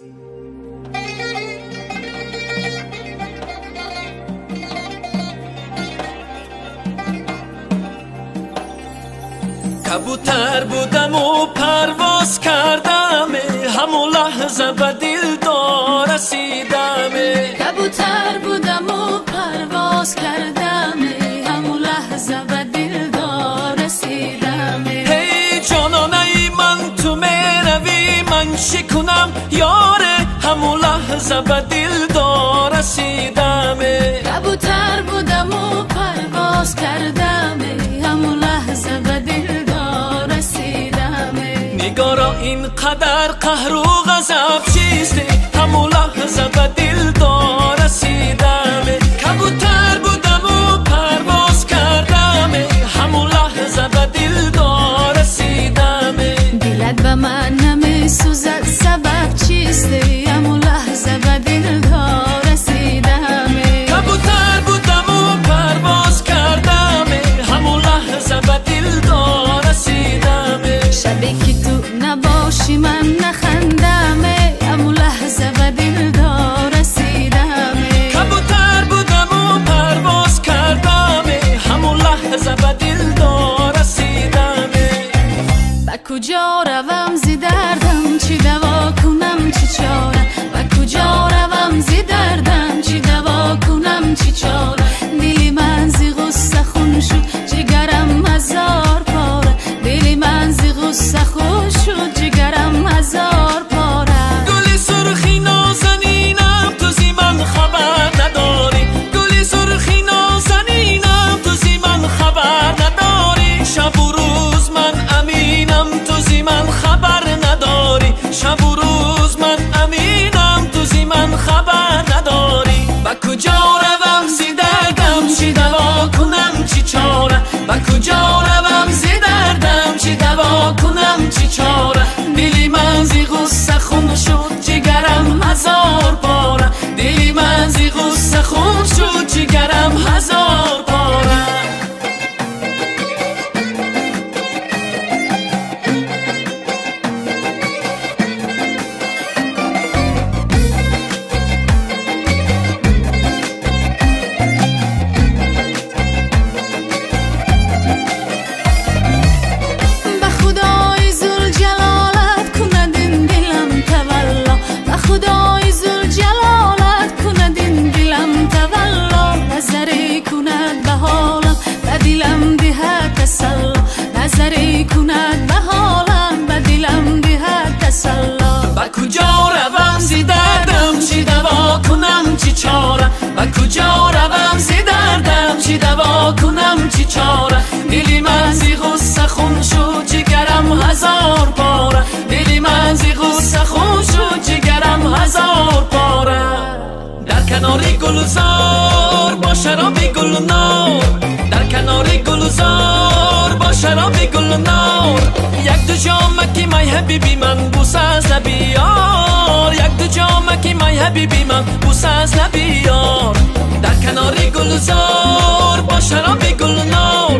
کبوتر بودم و پرواز کردم، همون لحظه به دلدار رسیدم. کبوتر بودم و پرواز کردم، همون لحظه به دلدار رسیدم. هی جانانه من تو میروی من شکنم یاره، همون لحظه به دلدار رسیدم. کبوتر بودم و پرواز کردم، همون لحظه به دلدار رسیدم. نگارا اینقدر قهر و غضب چیسته، همون لحظه به دلدار رسیدم. کبوتر بودم و پرواز کردم، همون لحظه به دلدار رسیدم. دلت به من نمیسوزد سبب چیسته، همون لحظه به دلدار رسیدم. کبوتر بودم و پرواز کردم، همون لحظه به دلدار رسیدم. شبی که تو نباشی من نخندم، همون لحظه به دلدار رسیدم. کبوتر بودم و پرواز کردم، همون لحظه به دلدار رسیدم. به کجا روم زی دردم، چی دوا کنم چی چاره. به کجا روم زی دردم، چی دوا کنم چی چاره. دلی من زی غصه خون شد، جگرم هزار پاره. دلی من زی غصه خون شد، جگرم هزار پاره. گلی سرخی نازنینم تو زی من خبر نداری، گلی سرخی نازنینم تو زی من خبر نداری. شب و روز من امینم تو زی من خبر نداری، شب و روز من امینم تو زی من خبر نداری. به کجا روم زی دردم، چی دوا کنم چی چاره. به کجا روم زی دردم، چی دوا کنم چی چاره. دلی من زی غصه خون شد، جگرم هزار پاره. دلی من زی غصه خون شد، جگرم هزار پاره. نظری کند به حالم، به دلم دهد تسلا. به کجا روم زی دردم، چی دوا کنم چی چاره. به کجا روم زی دردم، چی دوا کنم چی چاره. دلی من زی غصه خون شد، جگرم هزار پاره. دلی من زی غصه خون شد، جگرم هزار پاره. در کنار گلزار با شراب گلنار، در کنار گلزار با شراب گلنار. یک دو جامکی مای حبیبی من بوسه از لبی یار، یک دو جامکی مای حبیبی من بوسه از لبی یار. در کنار گلزار با شراب گلنار،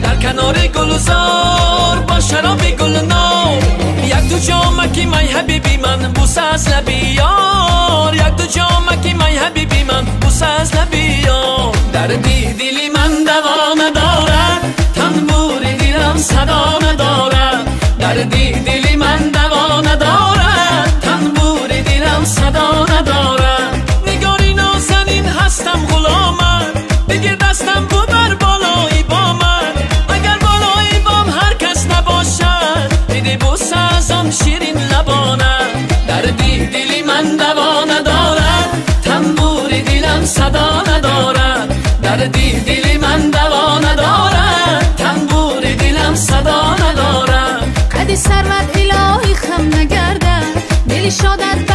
در کنار گلزار با شراب گلنار. یک دو جامکی مای حبیبی من بوسه از لبی یار، یک دو جامکی مای حبیبی من بوسه از لبی یار. دردی دلی من دوا ندارد، تنبور دلم صدا ندارد. دردی دلی من دوا ندارد، تنبور دلم صدا ندارد. نگاری نازنین هستم غلامت، بگیر دستم ببر بالای با من. اگر بالای بام هر کس نباشد، بده بوسه از آن شیرین لبانت. دردی دلی من دوا ندارد، تنبور دلم صدا ندارد. دردی دلی من دوا ندارد، تنبور دلم صدا ندارد. قدی ثروت الهی خم نگردد، دلی شادت